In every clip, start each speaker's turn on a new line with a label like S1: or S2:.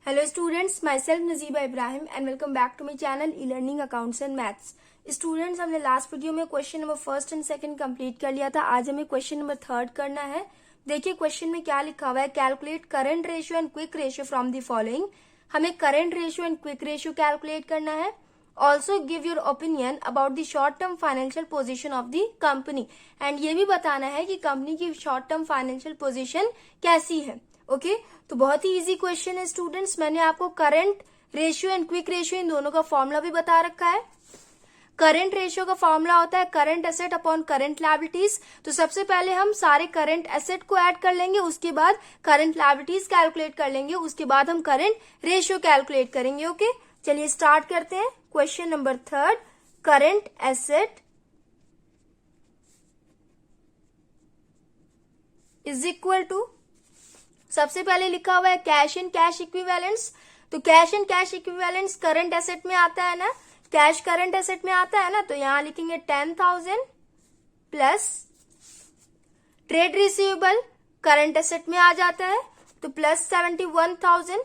S1: Hello students, myself Nazeeba Ibrahim and welcome back to my channel e-learning accounts and maths. Students, हमने last video में question number first and second complete कर लिया था. आज हमें question number third करना है. देखिए क्वेश्चन में क्या लिखा हुआ है. Calculate current ratio and quick ratio from the following. हमें current ratio and quick ratio calculate करना है. Also give your opinion about the short term financial position of the company. And ये भी बताना है कि कंपनी की शॉर्ट टर्म फाइनेंशियल पोजीशन कैसी है. ओके तो बहुत ही इजी क्वेश्चन है स्टूडेंट्स. मैंने आपको current ratio and quick ratio in दोनों का फॉर्मूला भी बता रखा है. करंट रेशियो का फॉर्मूला होता है current asset upon current liabilities. तो सबसे पहले हम सारे करंट एसेट को ऐड कर लेंगे, उसके बाद करंट लायबिलिटीज कैलकुलेट कर लेंगे, उसके बाद हम करंट रेशियो कैलकुलेट करेंगे. ओके चलिए स्टार्ट करते हैं. Question number third, current asset is equal to, सबसे पहले लिखा हुआ है कैश एंड कैश इक्विवेलेंट्स. तो cash and cash equivalents current asset में आता है ना, कैश करंट एसेट में आता है ना, तो यहां लिखेंगे 10,000 plus trade receivable current asset में आ जाता है तो प्लस 71,000.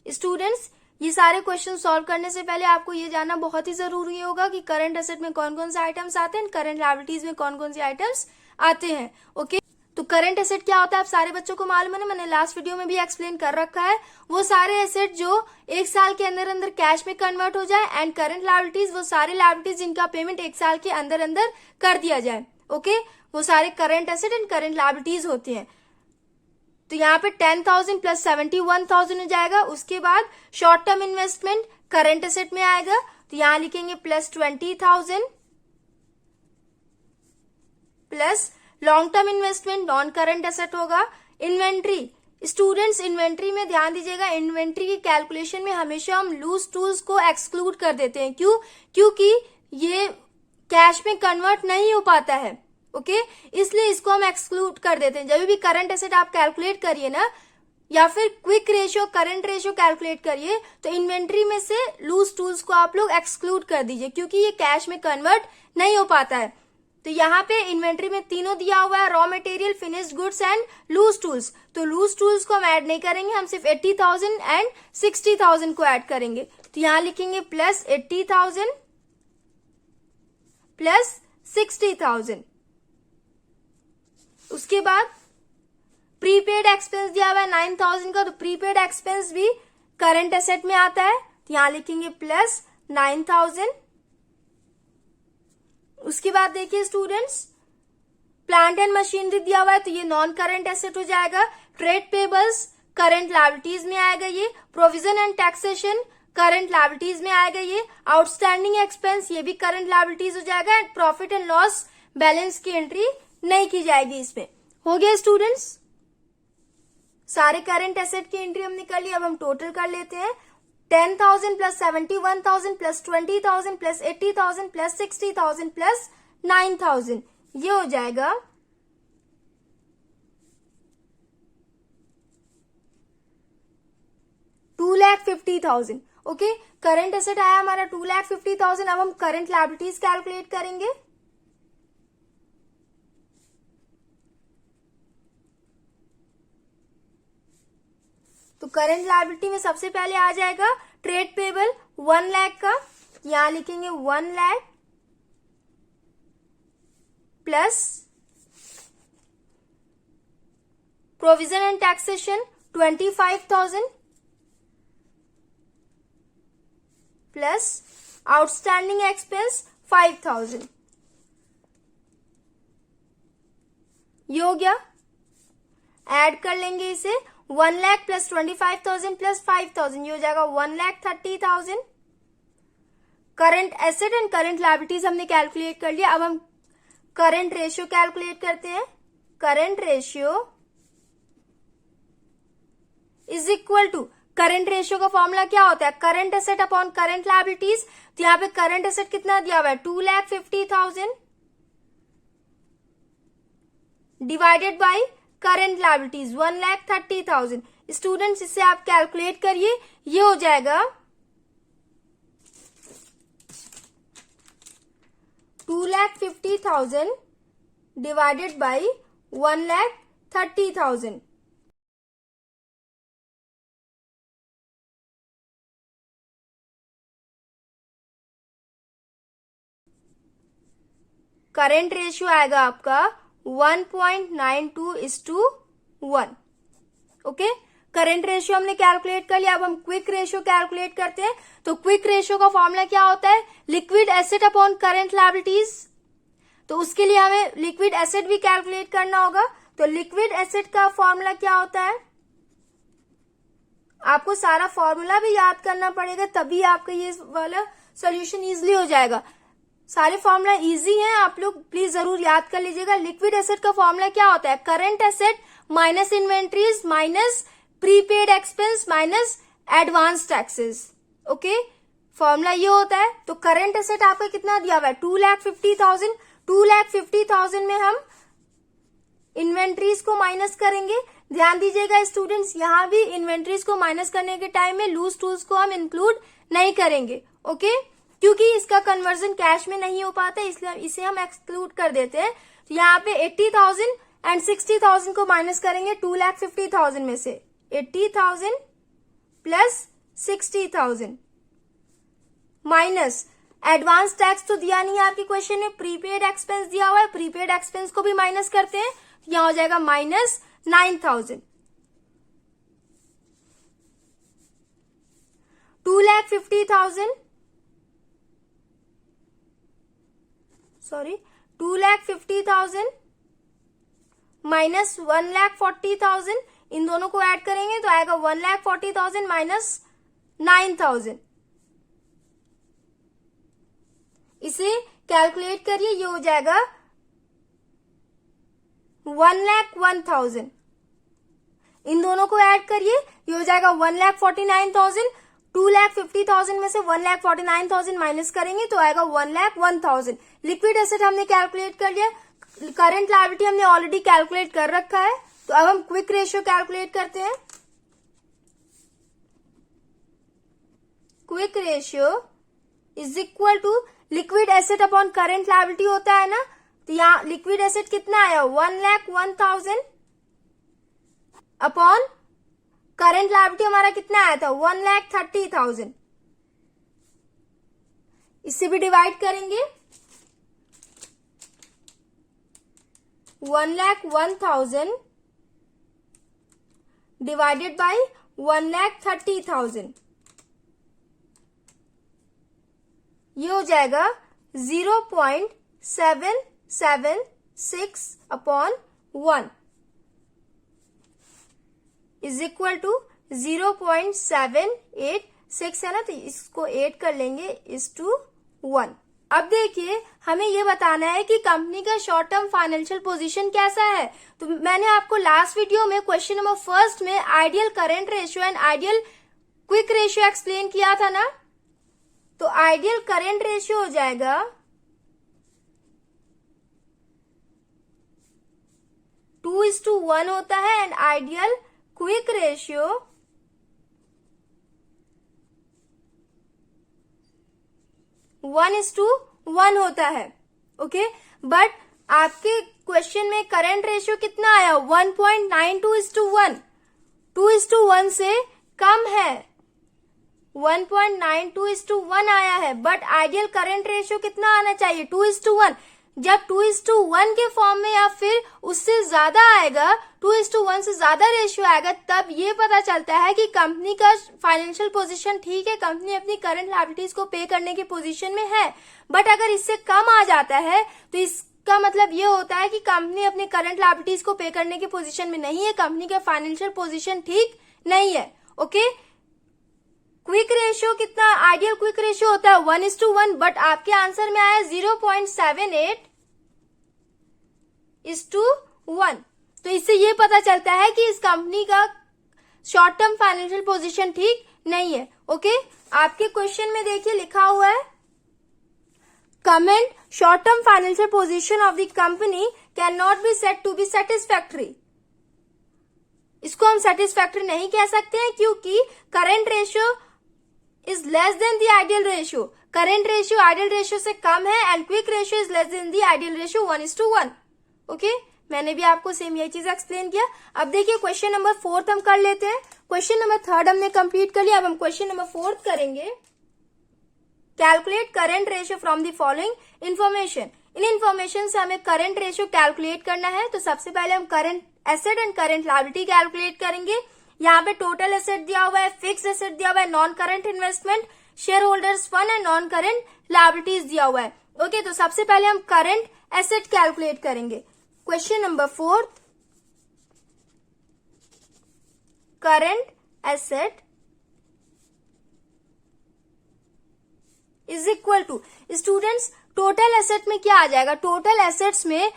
S1: स्टूडेंट्स, ये सारे क्वेश्चन सॉल्व करने से पहले आपको ये जानना बहुत ही जरूरी होगा कि करंट एसेट में कौन कौन से आइटम्स आते हैं, करंट लायबिलिटीज में कौन कौन से आइटम्स आते हैं. ओके तो करंट एसेट क्या होता है आप सारे बच्चों को मालूम है ना, मैंने लास्ट वीडियो में भी एक्सप्लेन कर रखा है. वो सारे एसेट जो एक साल के अंदर अंदर कैश में कन्वर्ट हो जाए. एंड करंट लायबिलिटीज वो सारे लायबिलिटीज जिनका पेमेंट एक साल के अंदर अंदर कर दिया जाए. ओके वो सारे current asset and current liabilities होते हैं. तो यहाँ पे 10,000 प्लस 71,000 हो जाएगा. उसके बाद short term investment current asset में आएगा तो यहाँ लिखेंगे plus 20,000 plus long term investment non current asset होगा. इन्वेंट्री, स्टूडेंट्स इन्वेंट्री में ध्यान दीजिएगा, इन्वेंट्री की कैलकुलेशन में हमेशा हम लूज टूल्स को एक्सक्लूड कर देते हैं. क्यों? क्योंकि ये कैश में कन्वर्ट नहीं हो पाता है. ओके इसलिए इसको हम एक्सक्लूड कर देते हैं. जब भी करंट एसेट आप कैलकुलेट करिए ना या फिर quick ratio current ratio calculate करिए तो इन्वेंट्री में से लूज टूल्स को आप लोग एक्सक्लूड कर दीजिए क्योंकि ये कैश में कन्वर्ट नहीं हो पाता है. तो यहाँ पे इन्वेंट्री में तीनों दिया हुआ है, raw material, finished goods and loose tools. तो लूज टूल्स को हम ऐड नहीं करेंगे, हम सिर्फ 80,000 एंड 60,000 को ऐड करेंगे. तो यहाँ लिखेंगे प्लस 80,000 प्लस 60,000. उसके बाद प्रीपेड एक्सपेंस दिया हुआ है 9,000 का, तो प्रीपेड एक्सपेंस भी करंट एसेट में आता है तो यहाँ लिखेंगे प्लस 9,000. उसके बाद देखिए स्टूडेंट्स, प्लांट एंड मशीनरी दिया हुआ है तो ये नॉन करंट एसेट हो जाएगा. ट्रेड पेबल्स करंट लायबिलिटीज में आएगा. ये provision and taxation current liabilities में आएगा. ये आउटस्टैंडिंग एक्सपेंस ये भी करंट लायबिलिटीज हो जाएगा. And profit and loss balance की एंट्री नहीं की जाएगी इसमें. हो गया स्टूडेंट्स, सारे करंट एसेट की एंट्री हमने कर ली. अब हम टोटल कर लेते हैं. 10,000 plus 71,000 plus 20,000 plus 80,000 plus 60,000 plus 9,000, ये हो जाएगा 2,50,000. ओके करंट एसेट आया हमारा 2,50,000. अब हम करंट लायबिलिटीज कैलकुलेट करेंगे. तो करंट लायबिलिटी में सबसे पहले आ जाएगा ट्रेड पेबल 1 लाख का, यहां लिखेंगे 1 lakh plus provision and taxation 25,000 plus outstanding expense 5,000. ये हो गया. ऐड कर लेंगे इसे. 1 लाख प्लस 25,000 प्लस 5,000 ये हो जाएगा 1,30,000. Current asset and current liabilities हमने कैलकुलेट कर लिया. अब हम करंट रेशियो कैलकुलेट करते हैं. Current ratio is equal to, current ratio का फॉर्मूला क्या होता है, current asset upon current liabilities. तो यहाँ पे करंट एसेट कितना दिया हुआ है 2,50,000 divided by current liabilities 1,30,000. Students इससे आप कैलकुलेट करिए, ये हो जाएगा 2,50,000 डिवाइडेड बाई 1,30,000. करंट रेशियो आएगा आपका 1.92:1. ओके, करंट रेशियो हमने कैलकुलेट कर लिया. अब हम क्विक रेशियो कैलकुलेट करते हैं. तो क्विक रेशियो का फॉर्मूला क्या होता है? Liquid asset upon current liabilities. तो उसके लिए हमें लिक्विड एसेट भी कैलकुलेट करना होगा. तो लिक्विड एसेट का फॉर्मूला क्या होता है? आपको सारा फॉर्मूला भी याद करना पड़ेगा, तभी आपका ये वाला सॉल्यूशन इजीली हो जाएगा. सारे फॉर्मूला इजी हैं, आप लोग प्लीज जरूर याद कर लीजिएगा. लिक्विड एसेट का फॉर्मूला क्या होता है? Current asset minus inventories minus prepaid expense minus advance taxes. Okay, formula ये होता है. तो करंट एसेट आपका कितना दिया हुआ है? 2,50,000. 2,50,000 में हम इन्वेंट्रीज को माइनस करेंगे. ध्यान दीजिएगा स्टूडेंट्स, यहां भी इन्वेंट्रीज को माइनस करने के टाइम में लूज टूल्स को हम इंक्लूड नहीं करेंगे. ओके, क्योंकि इसका कन्वर्जन कैश में नहीं हो पाता, इसलिए इसे हम एक्सक्लूड कर देते हैं. तो यहाँ पे 80,000 एंड 60,000 को माइनस करेंगे 2,50,000 में से. 80,000 प्लस 60,000 माइनस एडवांस टैक्स तो दिया नहीं है आपके क्वेश्चन में, प्रीपेड एक्सपेंस दिया हुआ है. प्रीपेड एक्सपेंस को भी माइनस करते हैं. यहां हो जाएगा माइनस 9,000. 2,50,000 माइनस 1,40,000. इन दोनों को ऐड करेंगे तो आएगा 1,40,000 माइनस 9,000. इसे कैलकुलेट करिए, ये हो जाएगा 1,01,000. इन दोनों को ऐड करिए, ये हो जाएगा 1,49,000. 2,50,000 में से 1,49,000 माइनस करेंगे तो आएगा 1,01,000. लिक्विड एसेट हमने कैलकुलेट कर लिया. करंट लायबिलिटी हमने ऑलरेडी कैलकुलेट कर रखा है. तो अब हम क्विक रेशियो कैलकुलेट करते हैं. Quick ratio is equal to liquid asset upon current liability होता है ना. तो यहां लिक्विड एसेट कितना आया? 1,01,000 अपॉन करंट लायबिलिटी हमारा कितना आया था? 1,30,000. इससे भी डिवाइड करेंगे. 1,01,000 डिवाइडेड बाय 1,30,000. ये हो जाएगा 0.776 अपॉन 1 इज इक्वल टू 0.786 है ना. तो इसको 8 कर लेंगे इज टू 1. अब देखिए, हमें ये बताना है कि कंपनी का शॉर्ट टर्म फाइनेंशियल पोजीशन कैसा है. तो मैंने आपको लास्ट वीडियो में क्वेश्चन नंबर फर्स्ट में ideal current ratio and ideal quick ratio explain किया था ना. तो आइडियल करंट रेशियो हो जाएगा 2:1 होता है एंड आइडियल क्विक रेशियो 1:1 होता है. ओके, बट आपके क्वेश्चन में करंट रेशियो कितना आया? 1.92:1. 2:1 से कम है. 1.92:1 आया है, बट आइडियल करंट रेशियो कितना आना चाहिए? 2:1. जब 2:1 के फॉर्म में या फिर उससे ज्यादा आएगा, 2:1 से ज्यादा रेशियो आएगा, तब ये पता चलता है कि कंपनी का फाइनेंशियल पोजीशन ठीक है, कंपनी अपनी करंट लायबिलिटीज को पे करने की पोजीशन में है. बट अगर इससे कम आ जाता है तो इसका मतलब ये होता है कि कंपनी अपनी करंट लायबिलिटीज को पे करने की पोजीशन में नहीं है, कंपनी का फाइनेंशियल पोजीशन ठीक नहीं है. ओके, क्विक रेशियो कितना? आइडियल क्विक रेशियो होता है 1:1, बट आपके आंसर में आया 0.78:1. तो इससे ये पता चलता है कि इस कंपनी का शॉर्ट टर्म फाइनेंशियल पोजीशन ठीक नहीं है. ओके, आपके क्वेश्चन में देखिए लिखा हुआ है comment short term financial position of the company can not be said to be satisfactory. इसको हम सेटिस्फैक्टरी नहीं कह सकते हैं क्योंकि current ratio is less than the ideal ratio. Current ratio ideal ratio से कम है and quick ratio is less than the ideal ratio 1:1. Okay, मैंने भी आपको सेम यही चीज एक्सप्लेन किया. अब देखिए क्वेश्चन नंबर 4 हम कर लेते हैं. क्वेश्चन नंबर 3 हमने कंप्लीट कर लिया. अब हम क्वेश्चन नंबर 4 करेंगे. Calculate current ratio from the following information. In information से हमें करंट रेशियो कैलकुलेट करना है। तो सबसे पहले हम current asset and current liability calculate करेंगे। यहाँ पे टोटल एसेट दिया हुआ है, फिक्स एसेट दिया हुआ है, non current investment, share holders fund and non current liabilities दिया हुआ है। ओके, तो सबसे पहले हम करंट एसेट कैलकुलेट करेंगे। Question number 4, current asset is equal to, students total asset में क्या आ जाएगा? टोटल एसेट्स में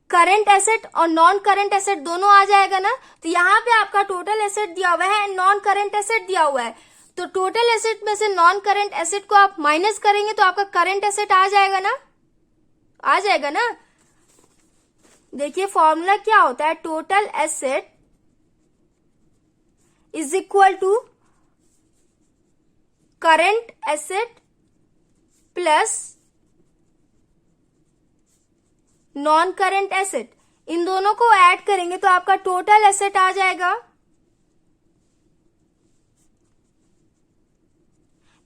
S1: करंट एसेट और नॉन करंट एसेट दोनों आ जाएगा ना। तो यहाँ पे आपका टोटल एसेट दिया हुआ है एंड नॉन करंट एसेट दिया हुआ है। तो टोटल एसेट में से नॉन करंट एसेट को आप माइनस करेंगे तो आपका करंट एसेट आ जाएगा ना, आ जाएगा ना। देखिए फॉर्मूला क्या होता है, total asset is equal to current asset plus non current asset. इन दोनों को ऐड करेंगे तो आपका टोटल एसेट आ जाएगा।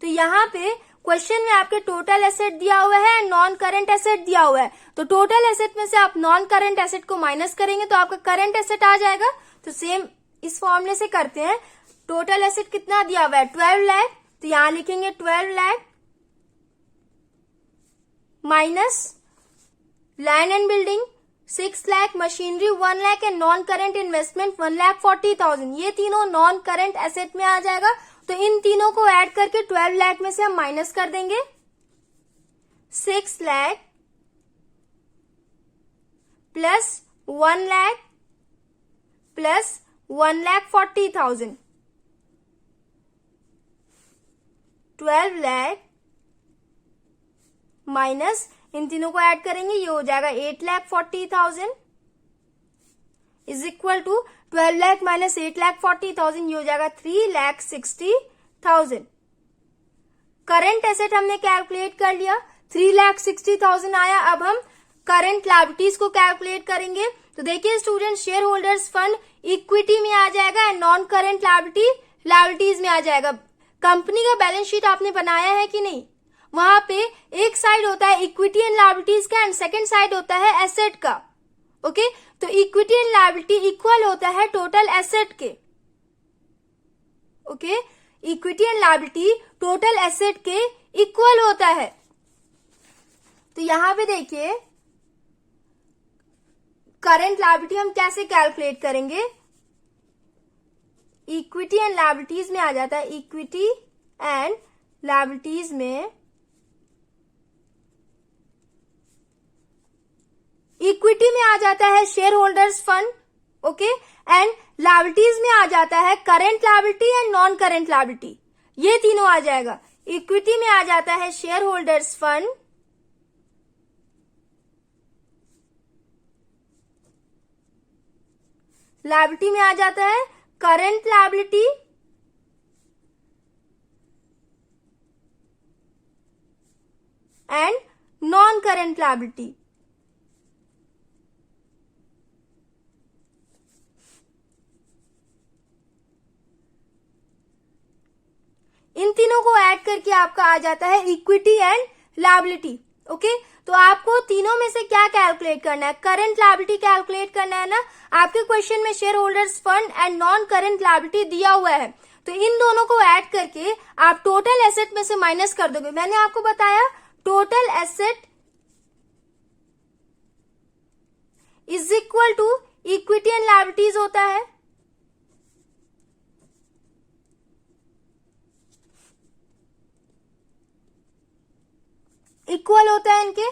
S1: तो यहाँ पे क्वेश्चन में आपके टोटल एसेट दिया हुआ है एंड नॉन करंट एसेट दिया हुआ है। तो टोटल एसेट में से आप नॉन करंट एसेट को माइनस करेंगे तो आपका करंट एसेट आ जाएगा। तो सेम इस फॉर्मूले से करते हैं। टोटल एसेट कितना दिया हुआ है? 12 लाख। तो यहां लिखेंगे 12 lakh minus land and building 6 lakh, machinery 1 lakh and non current investment 1,40,000। ये तीनों नॉन करंट एसेट में आ जाएगा। तो इन तीनों को ऐड करके 12 लाख में से हम माइनस कर देंगे 6 lakh plus 1 lakh plus 1,40,000, 12 lakh minus इन तीनों को ऐड करेंगे, ये हो जाएगा 8,40,000 is equal to 12 lakh minus 8,40,000, ये हो जाएगा 3,60,000। करंट एसेट हमने कैलकुलेट कर लिया, 3,60,000 आया। अब हम करंट लायबिलिटीज को कैलकुलेट करेंगे। तो देखिए student, share holders fund equity में आ जाएगा एंड नॉन करंट लायबिलिटीज में आ जाएगा। कंपनी का बैलेंस शीट आपने बनाया है कि नहीं? वहां पे एक साइड होता है इक्विटी एंड लायबिलिटीज का एंड सेकंड साइड होता है एसेट का। ओके, तो इक्विटी एंड लायबिलिटी इक्वल होता है टोटल एसेट के। Okay, equity and liability total asset के इक्वल होता है। तो यहां पे देखिए करंट लायबिलिटी हम कैसे कैलकुलेट करेंगे? इक्विटी एंड लायबिलिटीज में आ जाता है, इक्विटी एंड लायबिलिटीज में इक्विटी में आ जाता है share holders fund, okay, and liabilities में आ जाता है current liability and non current liability. ये तीनों आ जाएगा। इक्विटी में आ जाता है शेयर होल्डर्स फंड, लायबिलिटी में आ जाता है current liability and non current liability. इन तीनों को ऐड करके आपका आ जाता है इक्विटी एंड लायबिलिटी। ओके, तो आपको तीनों में से क्या कैलकुलेट करना है? करंट लायबिलिटी कैलकुलेट करना है ना। आपके क्वेश्चन में share holders fund and non current liability दिया हुआ है। तो इन दोनों को ऐड करके आप टोटल एसेट में से माइनस कर दोगे। मैंने आपको बताया total asset is equal to equity and liabilities होता है। इक्वल होता है इनके।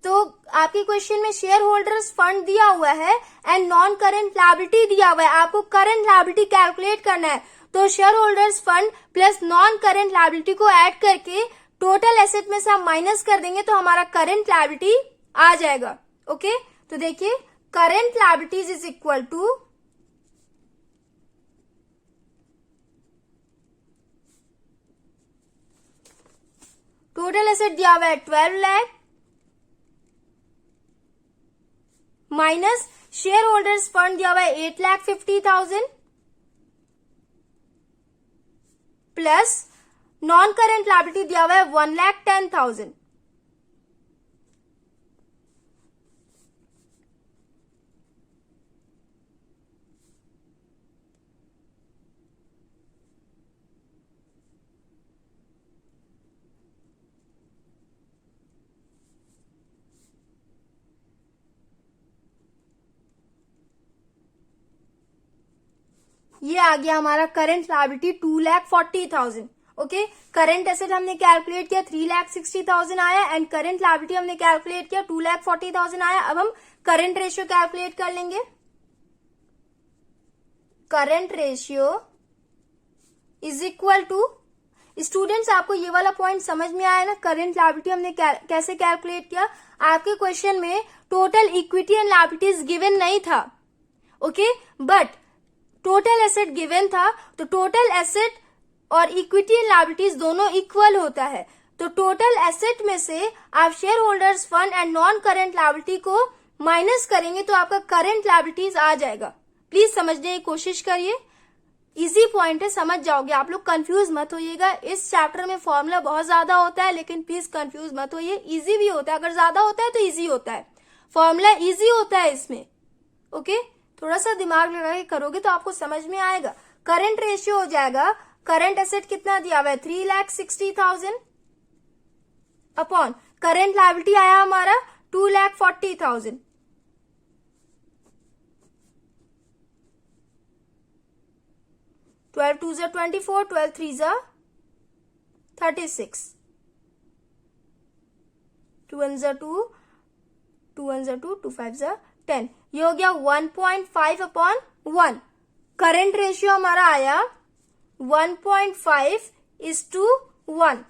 S1: तो आपके क्वेश्चन में शेयर होल्डर्स फंड दिया हुआ है एंड नॉन करंट लायबिलिटी दिया हुआ है। आपको करंट लायबिलिटी कैलकुलेट करना है। तो share holders fund plus non current liability को ऐड करके टोटल एसेट में से हम माइनस कर देंगे तो हमारा करंट लायबिलिटी आ जाएगा। ओके, तो देखिए current liabilities is equal to total asset दिया हुआ है 12 lakh minus share holders fund दिया हुआ है 8,50,000 प्लस नॉन करंट लायबिलिटी दिया हुआ है 1,10,000। ये आ गया हमारा current liability 2,40,000। Okay, current asset हमने कैलकुलेट किया 3,60,000 आया एंड करंट लायबिलिटी हमने कैलकुलेट किया 2,40,000 आया। अब हम करंट रेशियो कैलकुलेट कर लेंगे। Current ratio is equal to, students आपको ये वाला पॉइंट समझ में आया ना, करंट लायबिलिटी हमने कैसे कैलकुलेट किया। आपके क्वेश्चन में total equity and liabilities given नहीं था, okay, but total asset given था। तो टोटल एसेट और इक्विटी एंड लायबिलिटीज दोनों इक्वल होता है। तो टोटल एसेट में से आप share holders fund and non current liability को माइनस करेंगे तो आपका करंट लायबिलिटीज आ जाएगा। प्लीज समझने की कोशिश करिए, इजी पॉइंट है, समझ जाओगे आप लोग, कंफ्यूज मत होइएगा। इस चैप्टर में फॉर्मूला बहुत ज्यादा होता है, लेकिन प्लीज कंफ्यूज मत होइए, इजी भी होता है। अगर ज्यादा होता है तो इजी होता है, फॉर्मूला इजी होता है इसमें। ओके, थोड़ा सा दिमाग लगा के करोगे तो आपको समझ में आएगा। करंट रेशियो हो जाएगा, करंट एसेट कितना दिया हुआ है 3,60,000 अपॉन करंट लायबिलिटी आया हमारा 2,40,000। 12 2s are 24, 12 3s are 36, 2 1s are 2, 2 1s are 2, 2 5s are 10। ये हो गया 1.5 अपॉन 1। करंट रेशियो हमारा आया 1.5:1।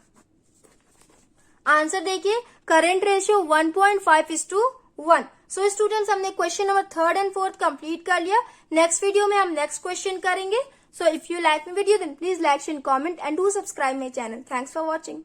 S1: आंसर देखिए, करंट रेशियो 1.5:1। सो स्टूडेंट्स, हमने question number 3rd and 4th complete कर लिया। नेक्स्ट वीडियो में हम नेक्स्ट क्वेश्चन करेंगे। So if you like my video, then please like, share, comment and do subscribe my channel. Thanks for watching.